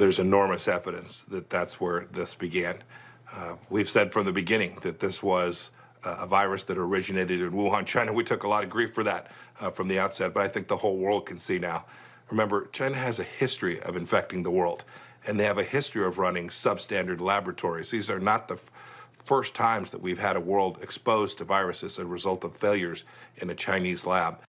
There's enormous evidence that that's where this began. We've said from the beginning that this was a virus that originated in Wuhan, China. We took a lot of grief for that from the outset, but I think the whole world can see now. Remember, China has a history of infecting the world, and they have a history of running substandard laboratories. These are not the first times that we've had a world exposed to viruses as a result of failures in a Chinese lab.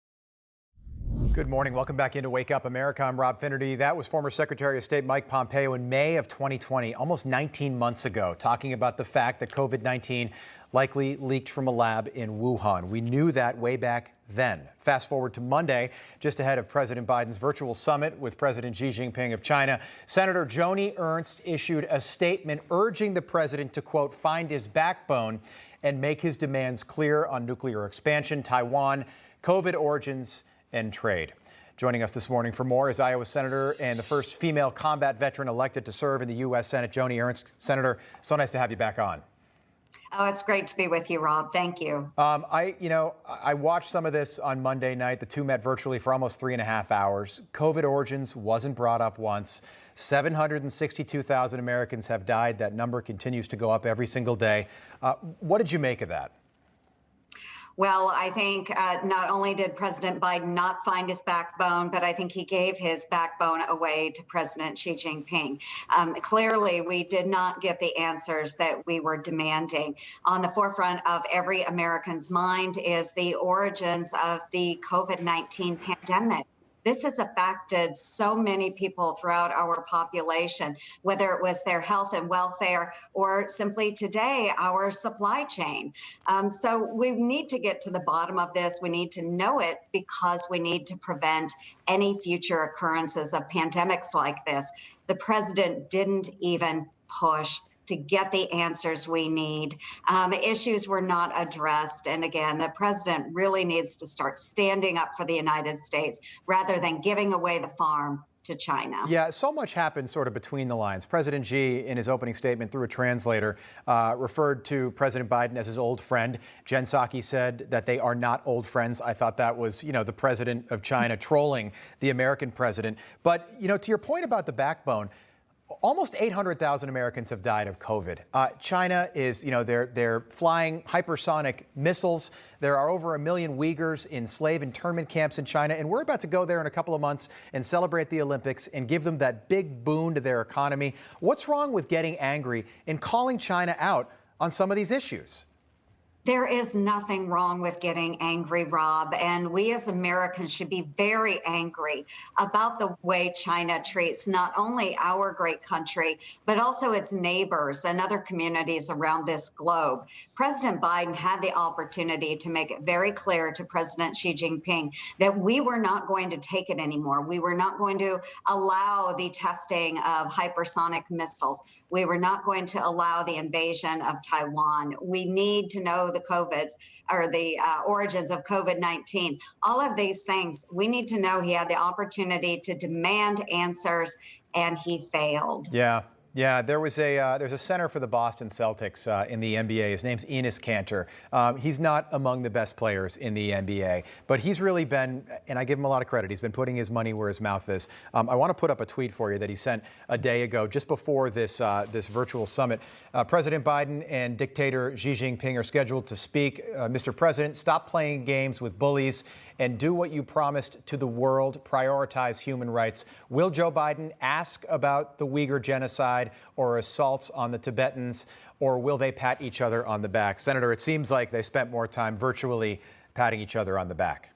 Good morning. Welcome back into Wake Up America. I'm Rob Finnerty. That was former Secretary of State Mike Pompeo in May of 2020, almost 19 months ago, talking about the fact that COVID-19 likely leaked from a lab in Wuhan. We knew that way back then. Fast forward to Monday, just ahead of President Biden's virtual summit with President Xi Jinping of China. Senator Joni Ernst issued a statement urging the president to, quote, find his backbone and make his demands clear on nuclear expansion, Taiwan, COVID origins, and trade. Joining us this morning for more is Iowa Senator and the first female combat veteran elected to serve in the U.S. Senate, Joni Ernst. Senator, so nice to have you back on. Oh, it's great to be with you, Rob. Thank you. I watched some of this on Monday night. The two met virtually for almost 3.5 hours. COVID origins wasn't brought up once. 762,000 Americans have died. That number continues to go up every single day. What did you make of that? Well, I think not only did President Biden not find his backbone, but I think he gave his backbone away to President Xi Jinping. Clearly, we did not get the answers that we were demanding. On the forefront of every American's mind is the origins of the COVID-19 pandemic. This has affected so many people throughout our population, whether it was their health and welfare or simply today, our supply chain. So we need to get to the bottom of this. We need to know it because we need to prevent any future occurrences of pandemics like this. The president didn't even push to get the answers we need. Issues were not addressed. And again, the president really needs to start standing up for the United States rather than giving away the farm to China. Yeah, so much happened sort of between the lines. President Xi, in his opening statement through a translator, referred to President Biden as his old friend. Jen Psaki said that they are not old friends. I thought that was, the president of China trolling the American president. But, to your point about the backbone, almost 800,000 Americans have died of COVID. China is, they're flying hypersonic missiles. There are over 1 million Uyghurs in slave internment camps in China, and we're about to go there in a couple of months and celebrate the Olympics and give them that big boon to their economy. What's wrong with getting angry and calling China out on some of these issues? There is nothing wrong with getting angry, Rob, and we as Americans should be very angry about the way China treats not only our great country, but also its neighbors and other communities around this globe. President Biden had the opportunity to make it very clear to President Xi Jinping that we were not going to take it anymore. We were not going to allow the testing of hypersonic missiles. We were not going to allow the invasion of Taiwan. We need to know the origins of COVID-19. All of these things, we need to know. He had the opportunity to demand answers, and he failed. Yeah, there's a center for the Boston Celtics in the NBA. His name's Enes Kanter. He's not among the best players in the NBA, but he's really been, and I give him a lot of credit, he's been putting his money where his mouth is. I want to put up a tweet for you that he sent a day ago, just before this virtual summit. President Biden and dictator Xi Jinping are scheduled to speak. Mr. President, stop playing games with bullies and do what you promised to the world. Prioritize human rights. Will Joe Biden ask about the Uyghur genocide or assaults on the Tibetans, or will they pat each other on the back? Senator, it seems like they spent more time virtually patting each other on the back.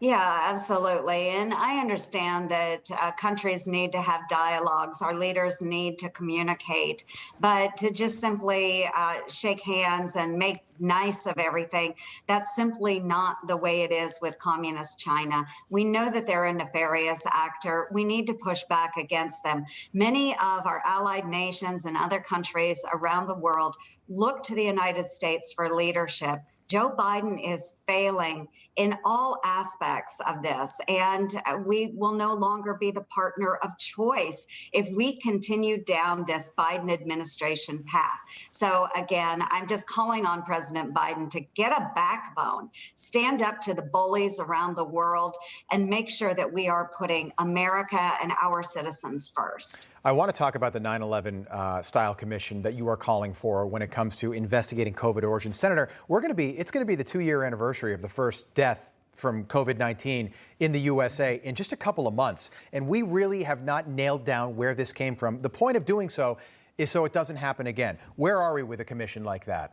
Yeah, absolutely. And I understand that countries need to have dialogues. Our leaders need to communicate. But to just simply shake hands and make nice of everything, that's simply not the way it is with communist China. We know that they're a nefarious actor. We need to push back against them. Many of our allied nations and other countries around the world look to the United States for leadership Joe Biden is failing in all aspects of this, and we will no longer be the partner of choice if we continue down this Biden administration path. So again, I'm just calling on President Biden to get a backbone, stand up to the bullies around the world, and make sure that we are putting America and our citizens first. I want to talk about the 9/11 style commission that you are calling for when it comes to investigating COVID origins. Senator, it's going to be the 2-year anniversary of the first death from COVID-19 in the USA in just a couple of months. And we really have not nailed down where this came from. The point of doing so is so it doesn't happen again. Where are we with a commission like that?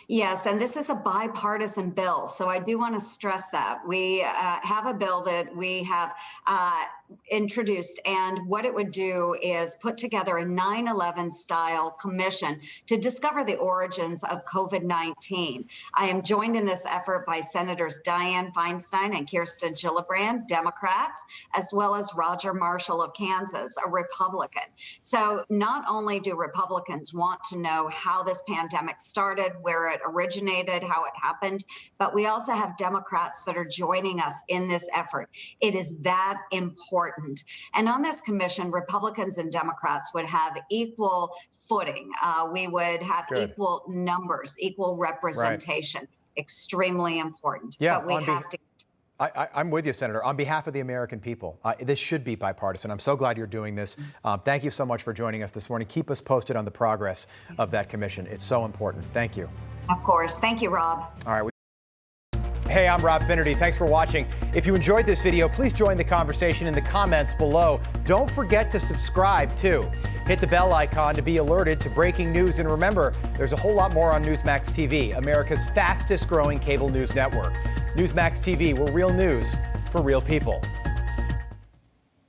Yes, and this is a bipartisan bill, so I do want to stress that. We have a bill that we have introduced, and what it would do is put together a 9/11 style commission to discover the origins of COVID-19. I am joined in this effort by Senators Dianne Feinstein and Kirsten Gillibrand, Democrats, as well as Roger Marshall of Kansas, a Republican. So not only do Republicans want to know how this pandemic started, where it originated, how it happened, but we also have Democrats that are joining us in this effort. It is that important. And on this commission, Republicans and Democrats would have equal footing. We would have equal numbers, equal representation. Right. Extremely important. Yeah, but we have to. I'm with you, Senator. On behalf of the American people, this should be bipartisan. I'm so glad you're doing this. Thank you so much for joining us this morning. Keep us posted on the progress of that commission. It's so important. Thank you. Of course. Thank you, Rob. All right. Hey, I'm Rob Finnerty. Thanks for watching. If you enjoyed this video, please join the conversation in the comments below. Don't forget to subscribe, too. Hit the bell icon to be alerted to breaking news. And remember, there's a whole lot more on Newsmax TV, America's fastest growing cable news network. Newsmax TV, we're real news for real people.